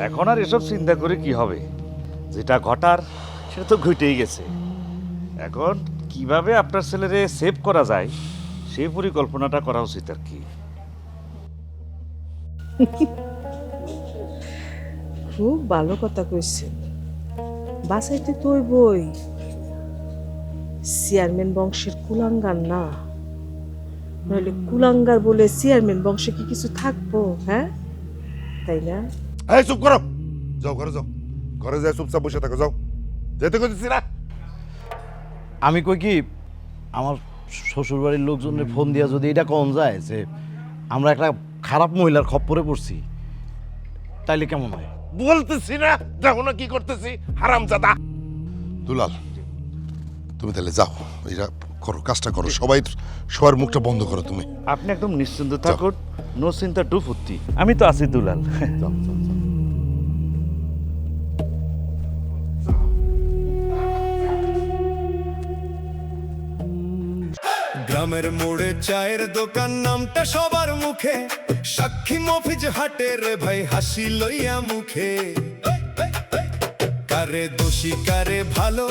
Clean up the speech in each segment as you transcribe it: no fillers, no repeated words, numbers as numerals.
এখন আর এসব চিন্তা করে কি হবে, যেটা ঘটার সেটা তো ঘটেই গেছে। এখন কিভাবে আপনার ছেলেরে সেভ করা যায় সেই পরিকল্পনাটা করা উচিত আর কি। খুব ভালো কথা কইছে, বাসাইতে তোর বই চেয়ারম্যান বংশের কুলাঙ্গার না, নইলে কুলাঙ্গার বলে চেয়ারম্যান বংশে কি কিছু থাকবো? হ্যাঁ, তাই না? এই চুপ করো, যাও ঘরে যাও, ঘরে যাই চুপচাপ বসে থাকো, যাও, যেতে কইতেছি না। আমি কই কি, আমার শ্বশুরবাড়ির লোকজনের ফোন দিয়া যদি এটা কন যায় যে আমরা একটা খারাপ মহিলার খপ্পরে পড়ছি, তাইলে কেমন হয়? বলতেছি না, দেখো না কি করতেছি, হারামজাদা। দুলাল, তুমি তাহলে যাও, এটা করো, কাজটা করো, সবার মুখটা বন্ধ করো তুমি। আপনি একদম নিশ্চিন্ত থাকুন, নো চিন্তা টু ফুর্তি, আমি তো আছি দুলাল। যাও, যাও, যাও। গ্রামের মোড়ে চায়ের দোকান নামটা সবার মুখে, সাক্ষী মফিজ হাটে রে ভাই হাসি লইয়া মুখে। কারে দোষী কারে ভালো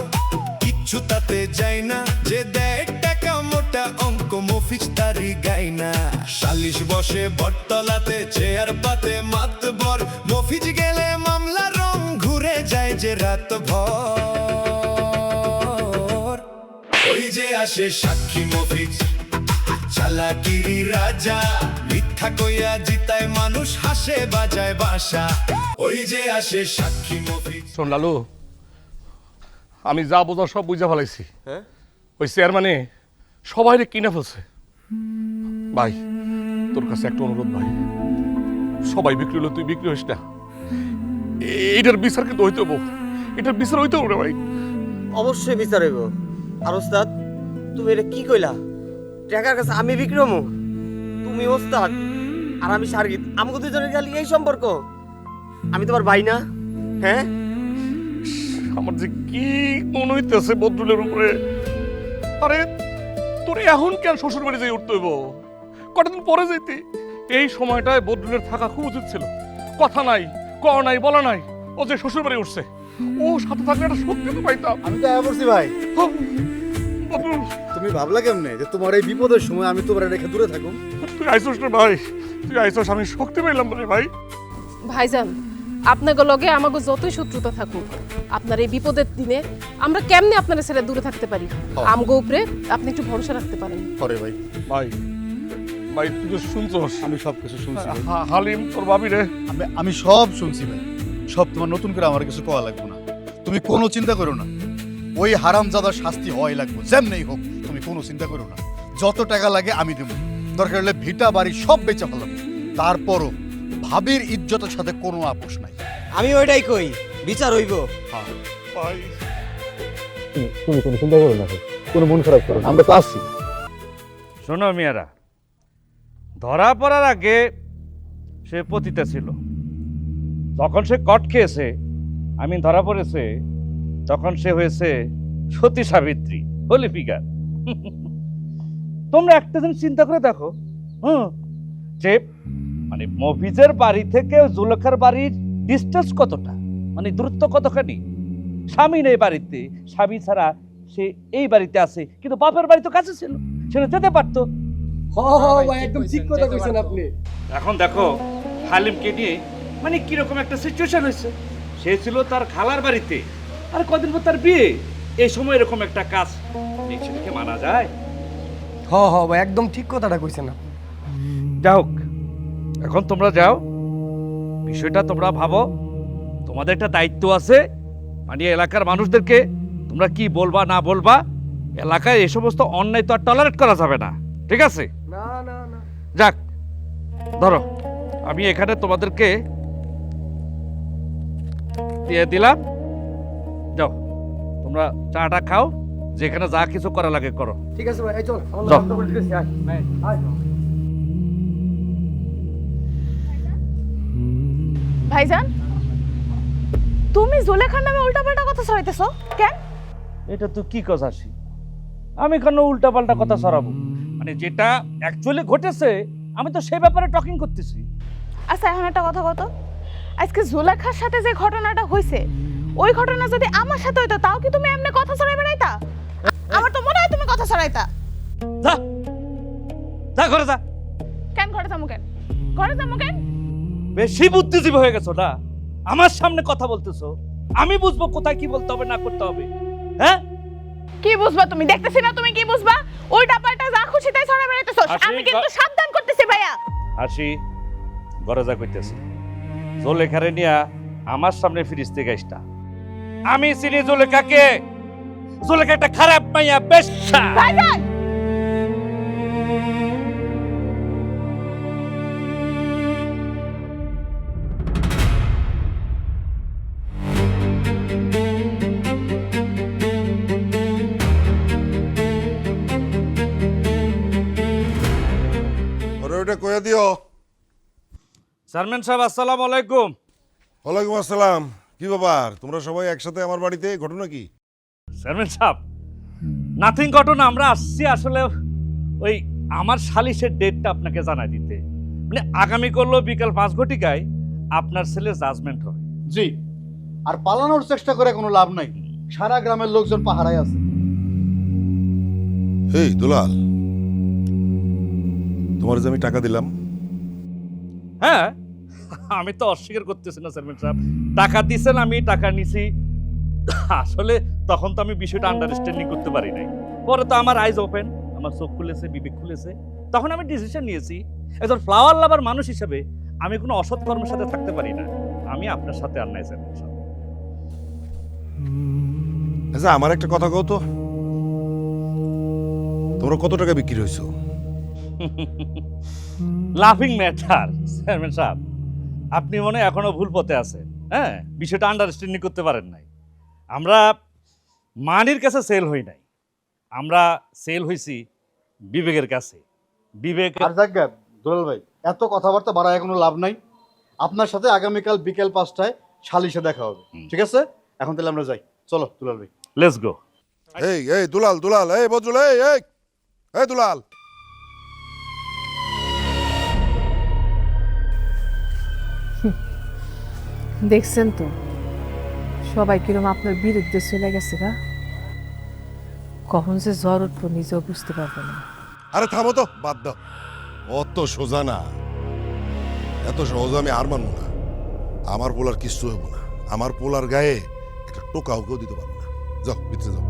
কিচ্ছু তাতে যায় না, যে দেয় টাকা মোটা অঙ্ক মফিজ তারি গায় না। সালিশ বসে বটতলাতে চেয়ার পাতে মাতবর, মফিজ গেলে মামলা রং ঘুরে যায় যে রাত ভর। ওই যে আসে সাক্ষী মফিজ, চালাকিরি রাজা, মিথ্যা কইয়া জিতায় মানুষ, হাসে বাজায় বাসা। ওই যে আসে সাক্ষী মফিজ। শোন লালু, আমি যা বোঝা সব বুঝা ফেলাইছি। ওই চেয়ারম্যানে সবাই কিনে ফেলছে। ভাই, তোর কাছে একটা অনুরোধ ভাই, সবাই বিক্রি হলো, তুই বিক্রি হইস না। এইটার বিচার কিন্তু হইতে হবো, এটার বিচার হইতে হবে ভাই। অবশ্যই বিচার হইব। আর ওস্তাদ, তুমি এটা কি কইলা? টাকার কাছে আমি বিক্রি হমু? তুমি ওস্তাদ আর আমি সার্গিত, আমাকে দুজনের খালি এই সম্পর্ক? আমি তোমার ভাই না? হ্যাঁ, আমার যে কি মনে হইতেছে বদরুলের উপরে। আরে তোর এখন কেন শ্বশুর বাড়ি যাই উঠতে হইব? কটা দিন পরে যাইতে। এই সময়টায় বদরুলের থাকা খুব উচিত ছিল। কথা নাই, কওয়া নাই, বলা নাই, ও যে শ্বশুর বাড়ি উঠছে, ও সাথে থাকলে একটা সত্যি তো পাইতাম। আমি তো আয়া পড়ছি ভাই। বদরুল, তুমি ভাবলা কেমনে যে তোমার এই বিপদের সময় আমি তোমার রেখে দূরে থাকুম? তুই আইসোস না ভাই, তুই আইসোস, আমি শক্তি পাইলাম রে ভাই। ভাইজান, আপনাকে লগে আমাকে যতই শত্রুতা থাকুক, আপনার এই বিপদের দিনে আমরা কেমনে আপনার ছেড়ে দূরে থাকতে পারি? আমগো উপরে আপনি একটু ভরসা রাখতে পারেন। করে ভাই, ভাই, ভাই তুই তো শুনছস, আমি সব কিছু শুনছি ভাই। হালিম তোর ভাবি রে। আমি সব শুনছি ভাই, সব তোমার নতুন করে আমার কিছু কোয়া লাগবে না। তুমি কোনো চিন্তা করো না, ওই হারামজাদার শাস্তি হয় লাগবে, যেমনি হোক, তুমি কোনো চিন্তা করো না। যত টাকা লাগে আমি দেবো, দরকার হলে ভিটা বাড়ি সব বেচা ফেলাবো, তারপরও ভাবির ইজ্জতের সাথে কোনো আপোষ নাই। আমি ওইটাই কই, বিচার হইব। ভাই তুমি কোনো চিন্তা করো না ভাই, কোনো মন খারাপ করো না, আমরা তো আসছি। শোনো মিয়ারা, ধরা পড়ার আগে সে পতিতা ছিল, যখন সে কট খেয়েছে, আমি ধরা পড়েছে, তখন সে হয়েছে সতী সাবিত্রী, হোলি ফিগার। তোমরা একটা দিন চিন্তা করে দেখো, যে মানে মফিজের বাড়ি থেকে জুলেখার বাড়ির ডিস্টেন্স কতটা, মানে দূরত্ব কতখানি। স্বামী নেই বাড়িতে, স্বামী ছাড়া সে এই বাড়িতে আছে, কিন্তু বাপের বাড়ি তো কাছে ছিল, সেটা যেতে পারতো। একদম ঠিক কথা কইছেন আপনি। এখন দেখো হালিমকে নিয়ে মানে কিরকম একটা সিচুয়েশন হয়েছে। সে ছিল তার খালার বাড়িতে, আর কদিন পর তার বিয়ে, এই সময় এরকম একটা কাজ এই ছেলেকে মানা যায়? ভাই, একদম ঠিক কথাটা কইছেন আপনি। যা হোক, এখন তোমরা যাও, বিষয়টা তোমরা ভাবো, তোমাদের একটা দায়িত্ব আছে, মানে এলাকার মানুষদেরকে তোমরা কি বলবা না বলবা, এলাকায় এই সমস্ত অন্যায় তো আর টলারেট করা যাবে না, ঠিক আছে? না না না, যাক, ধরো আমি এখানে তোমাদেরকে দিয়ে দিলাম, যাও তোমরা চাটা খাও, যেখানে যা কিছু করা লাগে করো। ঠিক আছে ভাই, এই চল, আমার যাও। নাম তো বলে দিতেছি, আয় আয়। ভাইজান, তুমি জুলেখার নামে উল্টাপাল্টা কথা ছড়াইতেছো কেন? এটা তো কি কথা আসি, আমি কেন উল্টা পাল্টা কথা ছড়াবো? মানে যেটা অ্যাকচুয়ালি ঘটেছে আমি তো সেই ব্যাপারে টকিং করতেছি। আচ্ছা, এখন একটা কথা কত, আজকে জুলেখার সাথে যে ঘটনাটা হয়েছে ওই ঘটনা যদি আমার সাথে হইতো তাও কি তুমি এমনি কথা ছড়াই বেড়াইতা? আমার তো মনে হয় তুমি কথা ছড়াইতা। যা যা ঘরে যা। কেন ঘরে যাবো কেন? ঘরে যাবো কেন? বেশি বুদ্ধিজীবী হয়ে গেছো না, আমার সামনে কথা বলতেছো। আমি বুঝবো কোথায় কি বলতে হবে না করতে হবে। হ্যাঁ, কি বুঝবা তুমি? দেখতেছি না তুমি কি বুঝবা? ওইটা পাল্টা যা খুশি তাই ছড়াই বেড়াইতেছো। আসি, আমি কিন্তু সাবধান করতেছি ভাইয়া। আসি ঘরে যা কইতেছি। জোলেখারে নিয়া আমার সামনে ফিরিস্তে গাইসটা। আমি চিনি জোলেখাকে। জোলেখা একটা খারাপ মাইয়া, বেশ্যা। ভাইজান ওরে ওটা কয়ে দিও। চেয়ারম্যান সাহেব আসসালামু আলাইকুম। ওয়ালাইকুম আসসালাম। কি ব্যাপার, তোমরা সবাই একসাথে আমার বাড়িতে? ঘটনা কি? চেয়ারম্যান সাহেব, নাথিং ঘটনা। আমরা আসছি আসলে ওই আমার সালিশের ডেটটা আপনাকে জানাই দিতে। মানে আগামী করলো বিকাল 5 ঘটিকায় আপনার ছেলে জাজমেন্ট হবে। জি, আর পালানোর চেষ্টা করে কোনো লাভ নাই, সারা গ্রামের লোকজন পাহারায় আছে। এই দুলাল, তোমার যে আমি টাকা দিলাম, হ্যাঁ, আমি তো অস্বীকার করতেছি না চেয়ারম্যান সাহেব। টাকা দিছেন, আমি টাকা নিছি। আসলে তখন তো আমি বিষয়টা আন্ডারস্ট্যান্ডিং করতে পারি নাই। পরে তো আমার আইজ ওপেন, আমার চোখ খুলেছে, বিবেক খুলেছে। তখন আমি ডিসিশন নিয়েছি, একজন ফ্লাওয়ার লাভার মানুষ হিসেবে আমি কোনো অসৎ কর্মের সাথে থাকতে পারি না। আমি আপনার সাথে আর নাই চেয়ারম্যান সাহেব। আচ্ছা আমার একটা কথা কও তো, তোমরা কত টাকা বিক্রি হয়েছো? লাফিং ম্যাটার চেয়ারম্যান সাহেব। আপনি মনে হয় এখনো ভুল পথে আছেন। হ্যাঁ, বিষয়টা আন্ডারস্ট্যান্ডিং করতে পারেন নাই। আমরা মানির কাছে সেল হই নাই, আমরা সেল হইছি বিবেকের কাছে। বিবেক আর যাক গে, দুলাল ভাই এত কথাবার্তা বাড়ায় কোনো লাভ নাই। আপনার সাথে আগামীকাল বিকেল 5টায় সালিশে দেখা হবে, ঠিক আছে? এখন তাহলে আমরা যাই, চলো দুলাল ভাই। Let's go. এই এই দুলাল, দুলাল, এই বজরুল, এই এই এই দুলাল। দেখছেন তো সবাই কিরম আপনার বিরুদ্ধে চলে গেছে গা। কখন যে জ্বর উঠবো নিজেও বুঝতে পারবো না। আরে থামো তো, বাদ দাও। অত সোজা না, এত সহজ আমি হার মানবো না। আমার পোলার কিচ্ছু হইব না। আমার পোলার গায়ে একটা টোকাও কেউ দিতে পারবো না। যাও ভিতরে যাও।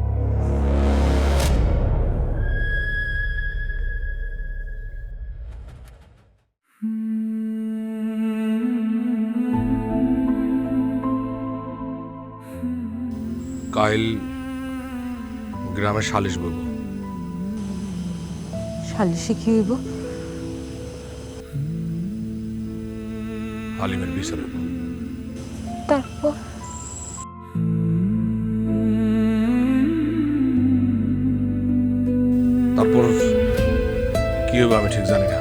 কাইল গ্রামে সালিশ বলবো। সালিশে কি হইব? হালিমের বিচার হইব। তারপর তারপর কি হবে আমি ঠিক জানি না।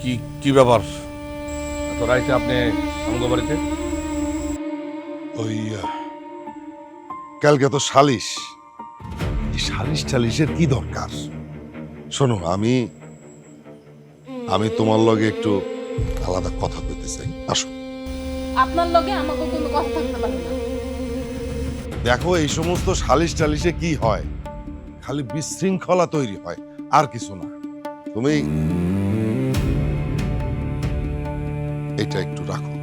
কি কি ব্যাপার এত রাইতে আপনি আমাদের বাড়িতে? ওই কালকে তো সালিশ, এই সালিশ টালিশের কি দরকার? শোনো, আমি তোমার লগে একটু আলাদা কথা কইতে চাই। আসো। আপনার লগে আমাকে কোনো কথা থাকতে পারে না। দেখো, এই সমস্ত সালিশ টালিশে কি হয়, খালি বিশৃঙ্খলা তৈরি হয়, আর কিছু না। তুমি এটা একটু রাখো,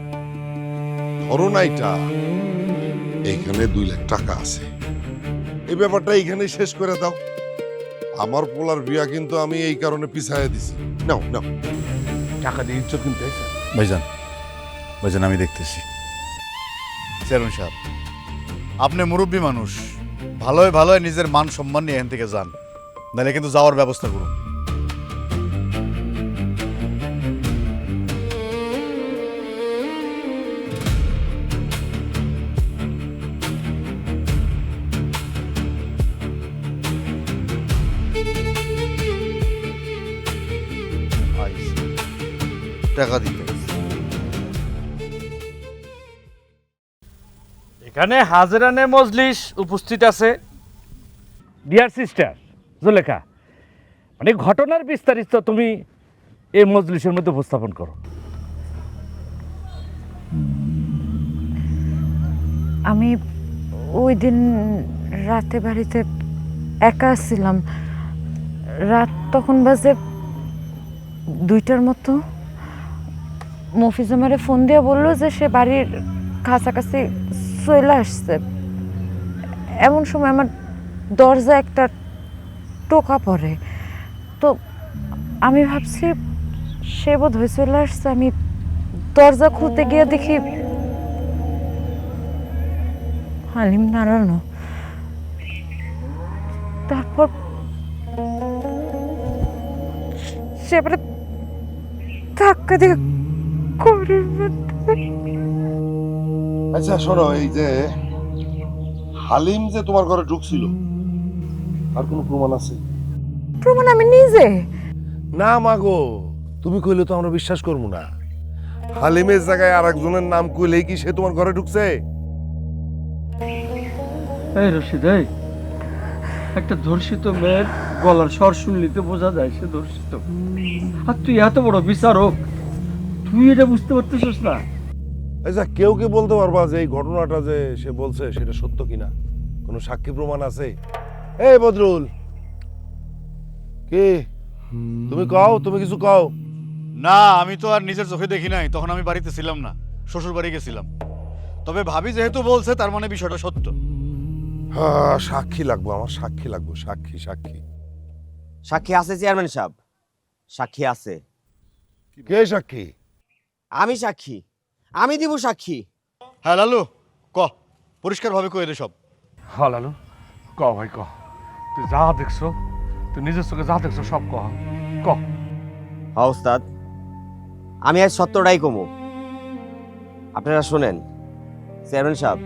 ধরো না, এটা এইখানে 2 লাখ টাকা আছে। এই ব্যাপারটা এইখানে শেষ করে দাও। আমার পোলার বিয়া কিন্তু আমি এই কারণে পিছাইয়া দিছি। নাও নাও। টাকা দিয়ে ইজ্জত কিনতে হয়েছে। ভাইজান, ভাইজান আমি দেখতেছি। চেয়ারম্যান সাহেব, আপনি মুরব্বী মানুষ, ভালোই ভালোই নিজের মান সম্মান নিয়ে এখান থেকে যান, নাহলে কিন্তু যাওয়ার ব্যবস্থা করুন। টাকা দিতে এখানে হাজরানে মজলিস উপস্থিত আছে। ডিয়ার সিস্টার জুলেখা, মানে ঘটনার বিস্তারিত তুমি এই মজলিসের মধ্যে উপস্থাপন করো। আমি ওই দিন রাতে বাড়িতে একা ছিলাম। রাত তখন বাজে 2টার মতো। মফিজ আমারে ফোন দিয়ে বললো যে সে বাড়ির কাছাকাছি চলে আসছে। এমন সময় আমার দরজা একটা টোকা পড়ে, তো আমি ভাবছি সে বোধ হয়ে চলে আসছে। আমি দরজা খুলতে গিয়ে দেখি হালিম দাঁড়ানো। তারপর সে ধাক্কা দিয়ে করে আচ্ছা শোনো, এই যে হালিম যে তোমার ঘরে ঢুকছিল, আর কোনো প্রমাণ আছে? প্রমাণ আমি নিজে। না মাগো, তুমি কইলে তো আমরা বিশ্বাস করবো না। হালিমের জায়গায় আর একজনের নাম কইলেই কি সে তোমার ঘরে ঢুকছে? এই রশিদ, এই একটা ধর্ষিত মেয়ের গলার স্বর শুনলিতে বোঝা যায় সে ধর্ষিত। আর তুই এত বড় বিচারক, তুই এটা বুঝতে পারতেছিস না? আচ্ছা, কেউ কি বলতে পারবা যে এই ঘটনাটা যে সে বলছে সেটা সত্য কিনা? কোনো সাক্ষী প্রমাণ আছে? এই বদরুল, কি তুমি কও, তুমি কিছু কও। না, আমি তো আর নিজের চোখে দেখি নাই, তখন আমি বাড়িতে ছিলাম না, শ্বশুর বাড়ি গেছিলাম। তবে ভাবি যেহেতু বলছে তার মানে বিষয়টা সত্য। হ্যাঁ, সাক্ষী লাগবো আমার, সাক্ষী লাগবো, সাক্ষী সাক্ষী সাক্ষী আছে চেয়ারম্যান সাহেব, সাক্ষী আছে। কে সাক্ষী? আমি সাক্ষী, আমি দিব সাক্ষী। হ্যাঁ লালু, ক পরিষ্কারভাবে কয়ে দে সব। হ্যাঁ লালু, ক ভাই ক, তুই যা দেখছো, তুই নিজের চোখে যা দেখছো সব ক। হ্যাঁ ওস্তাদ, আমি আজ সত্যটাই কমু। আপনারা শোনেন চেয়ারম্যান সাহেব,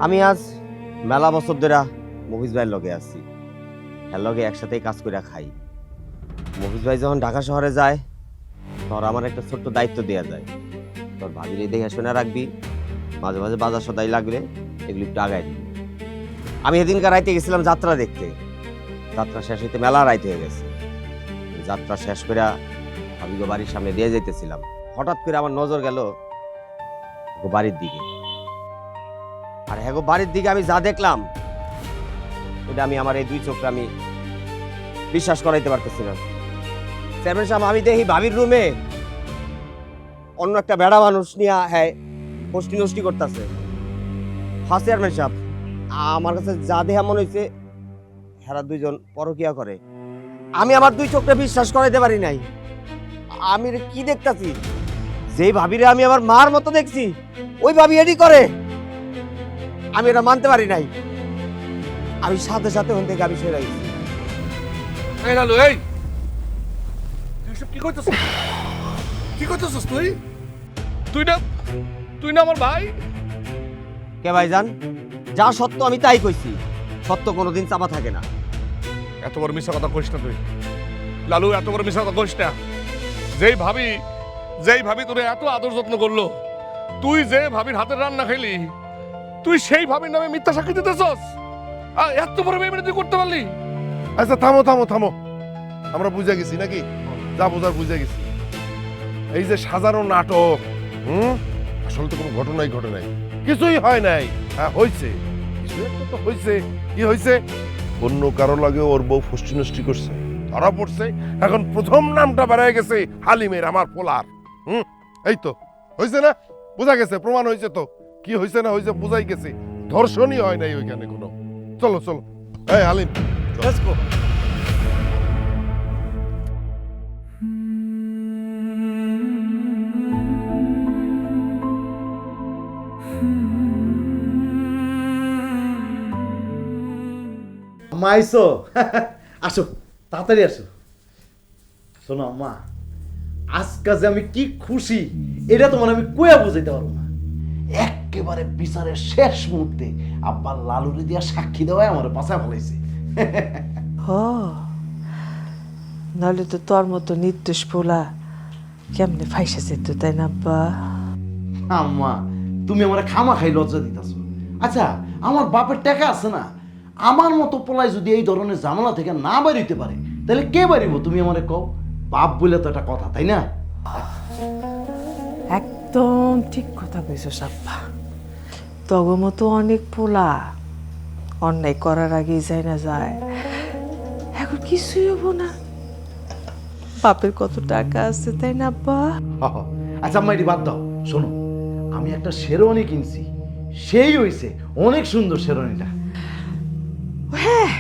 আমি আজ মেলা বছর ধরে মফিজ ভাইয়ের লগে আছি। হ্যাঁ লগে একসাথেই কাজ করে খাই। মফিজ ভাই যখন ঢাকা শহরে যায় তখন আমার একটা ছোট্ট দায়িত্ব দেওয়া যায়, তোর ভাবির দেখে শুনে রাখবি, মাঝে মাঝে বাজার সদাই লাগলে এগুলি একটু আগায় দিবি। আমি সেদিনকার রাইতে গেছিলাম যাত্রা দেখতে। যাত্রা শেষ হইতে মেলা রাইতে হয়ে গেছে। যাত্রা শেষ করে ভাবিগো বাড়ির সামনে দিয়ে যাইতেছিলাম, হঠাৎ করে আমার নজর গেল বাড়ির দিকে। আর হ্যাঁ বাড়ির দিকে আমি যা দেখলাম ওটা আমি আমার এই দুই চোখে আমি বিশ্বাস করাইতে পারতেছি না। চেয়ারম্যান সাহেব, আমি দেখি ভাবির রুমে অন্য একটা বেড়া মানুষ নিয়ে হ্যাঁ হস্টি নষ্টি করতেছে। হ্যাঁ চেয়ারম্যান সাহেব, আমার কাছে যা দেহা মনে হয়েছে হেরা দুইজন পরকিয়া করে। আমি আমার দুই চোখে বিশ্বাস করাইতে পারি নাই। আমি কি দেখতাছি, যেই ভাবিরে আমি আমার মার মতো দেখছি ওই ভাবি এডি করে। আমি এটা মানতে পারি নাই। আমি সাথে সাথে ওখান থেকে আমি সরে গেছি। এই লালু, এই তুই সব কি করতেছিস? কি করতেছিস তুই? তুই না আমার ভাই। কে ভাইজান, যা সত্য আমি তাই কইছি, সত্য কোনোদিন চাপা থাকে না। এত বড় মিশা কথা কইস না তুই লালু, এত বড় মিশা কথা কইস না। যেই ভাবি তোরে এত আদর যত্ন করলো, তুই যে ভাবির হাতের রান্না খাইলি, তুই সেই ভাবির নামে মিথ্যা সাক্ষী দিতেছস। এত বড় বেইমানি তুই করতে পারলি? আচ্ছা থামো থামো থামো, আমরা বুঝে গেছি নাকি? যা বোঝার বুঝে গেছি। এই যে সাজানো নাটক, আসলে তো কোনো ঘটনাই ঘটে নাই, কিছুই হয় নাই। হ্যাঁ হয়েছে, কিছু একটা তো হয়েছে। কি হয়েছে? অন্য কারো লাগে ওর বউ ফষ্টি নষ্টি করছে, ধরা পড়ছে। এখন প্রথম নামটা বেড়ায় গেছে হালিমের, আমার পোলার। এই তো হয়েছে না? বোঝা গেছে, প্রমাণ হয়েছে তো। কি হয়েছে না হয়েছে বোঝাই গেছে, ধর্ষণই হয় নাই ওইখানে কোনো। চলো চলো, এই হালিম লেটস গো। আম্মা আইসো? আসো তাড়াতাড়ি আসো। শোনো আম্মা, আজকে যে আমি কি খুশি এটা তোমার আমি কইয়া বুঝাইতে পারবো না। একেবারে বিচারের শেষ মুহূর্তে আব্বা লালুরে দিয়া সাক্ষী দেওয়ায় আমার বাঁচা ফেলাইছে। হ, নাহলে তো তোর মতো নির্দোষ পোলা কেমনে ফাইসা যেত, তাই না আব্বা? আম্মা, তুমি আমার খামা খাই লজ্জা দিতেছো। আচ্ছা আমার বাপের টাকা আছে না, আমার মতো পোলায় যদি এই ধরনের ঝামেলা থেকে না বাড়িতে পারে তাহলে কে বাড়িব? তুমি আমারে কও। বাপ বলে তো একটা কথা, তাই না? একদম ঠিক কথা কইছো আব্বা। তগো মতো অনেক পোলা অন্যায় করার আগেই যায় না যায়, এখন কিছুই হবো না। বাপের কত টাকা আছে, তাই না আব্বা? আচ্ছা আম্মা এটি বাদ দাও, শোনো আমি একটা শেরওয়ানি কিনছি, সেই হইছে অনেক সুন্দর শেরওয়ানিটা। হ্যাঁ,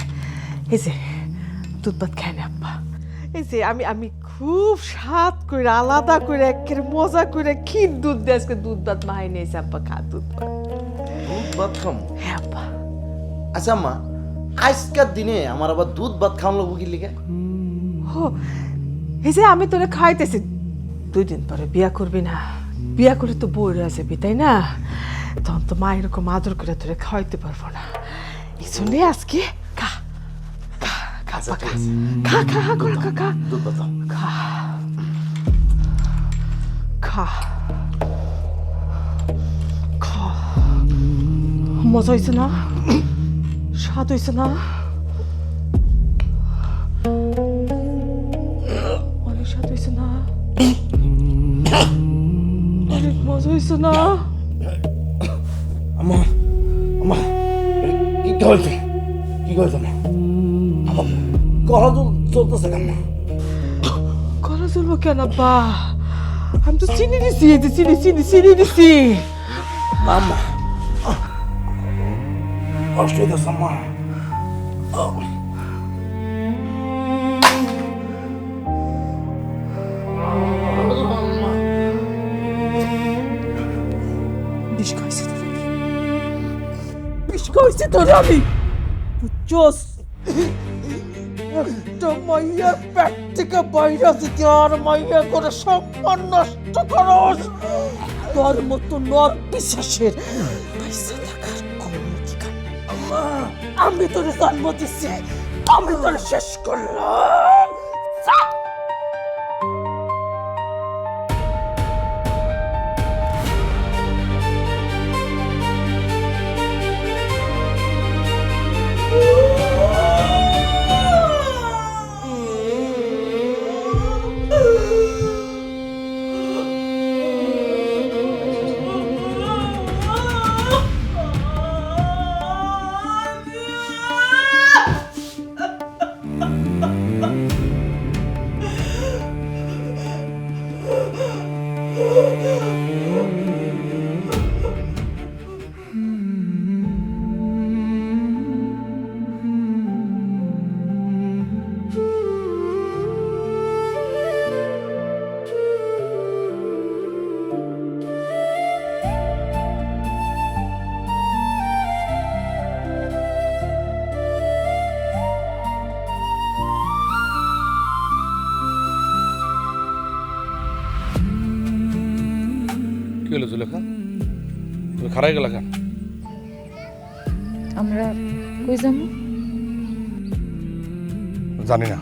এই যে দুধ ভাত খাই না আব্বা। এই যে আমি আমি খুব স্বাদ করে আলাদা করে একেবারে মজা করে ক্ষীর দুধ দিয়ে আজকে দুধ ভাত মাহাই নিয়েছে আব্বা। খা দুধ ভাত। দুধ ভাত খাম? হ্যাঁ আব্বা। আচ্ছা আম্মা আজকের দিনে আমার আবার দুধ ভাত খাওয়ান লাগবো কি লিখে? ও এই যে আমি তোরে খাইতেছি, 2 দিন পরে বিয়া করবি না, বিয়া করে তো বই রয়ে যাবি, তাই না? তখন তো মা এরকম আদর করে তোরে খাওয়াইতে পারবো না, এই জন্যে আজকে খা খা খা আচ্ছা, খা ঠিক আছে। খা খা খা করে খা খা দুধ ভাত দাও। খা খা খা। মজা হয়েছে না? স্বাদ হয়েছে না? অনেক স্বাদ হয়েছে না? অনেক মজা হয়েছে না? আম্মা আম্মা কি খাওয়াইছো? কি খাওয়াইছো না? আমার গলা চলতেছে কেন? গলা চলবো কেন আব্বা? আমি তো চিনি দিছি, এই যে চিনি চিনি চিনি দিছি। আম্মা কষ্ট হইতেছে আম্মা। বিষ খাইছি তোর আমি, বিষ খাইছি তোর আমি, বুঝছস? একটা মাইয়ার পেট থেকে বাইরে থেকে আর মাইয়া করে সম্মান নষ্ট করস, তোর মতো নর বিশ্বাসের পয়সা থাকার কোনো অধিকার নেই। আমি তোর জন্ম দিচ্ছি, আমি তোর শেষ করলাম। কি হলো জুলেখা, তুমি খারাই গেলা কেন? আমরা কই যাবো? জানি না,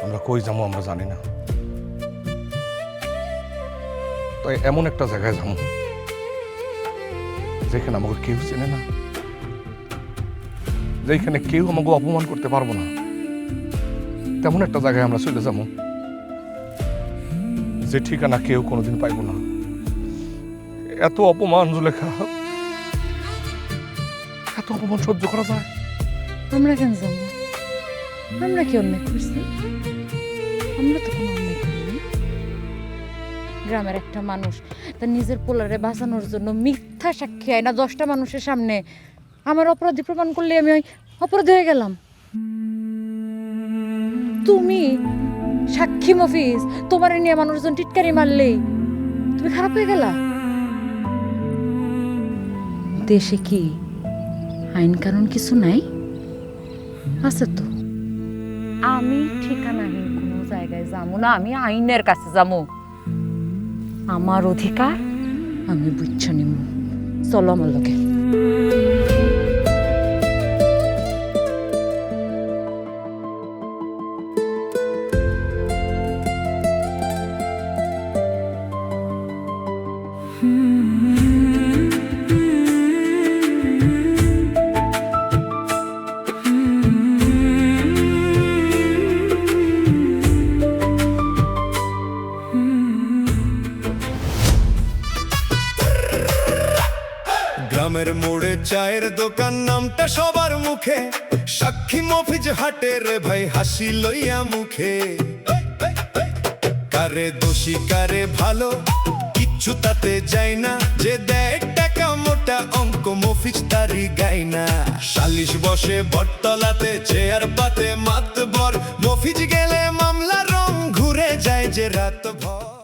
আমরা কই যাবো আমরা জানি না, তাই এমন একটা জায়গায় যাবো যেখানে আমাকে কেউ চেনে না, যেখানে কেউ আমাকে অপমান করতে পারবো না, তেমন একটা জায়গায় আমরা চলে যাবো যে ঠিকানা কেউ কোনোদিন পাইব না। এত অপমান জুলেখা, এত অপমান সহ্য করা যায়? আমরা কেন যাবো? আমরা কি অন্যায় করছি? আমরা তো কোনো অন্যায় করিনি। গ্রামের একটা মানুষ তার নিজের পোলারে বাঁচানোর জন্য মিথ্যা সাক্ষী হয় না 10টা মানুষের সামনে, আমার অপরাধী প্রমাণ করলে আমি ওই অপরাধী হয়ে গেলাম। তুমি সাক্ষী মফিজ, তোমার নিয়ে মানুষজন টিটকারি মারলেই তুমি খারাপ হয়ে গেলা? দেশে কি আইন কানুন কিছু নাই? আছে তো। আমি ঠিকানাহীন কোনো জায়গায় যাবো না, আমি আইনের কাছে যাবো। আমার অধিকার আমি বুঝছো নিব। চলো আমার লোকে। হুম চায়ের দোকান নামটা সবার মুখে, সাক্ষী মফিজ হাটে রে ভাই হাসি লইয়া মুখে। কারে দোষী কারে ভালো কিচ্ছু তাতে যায় না, যে দেয় টাকা মোটা অঙ্ক মফিজ তারি গায় না। সালিশ বসে বটতলাতে চেয়ার পাতে মাতবর, মফিজ গেলে মামলা রং ঘুরে যায় যে রাত ভর।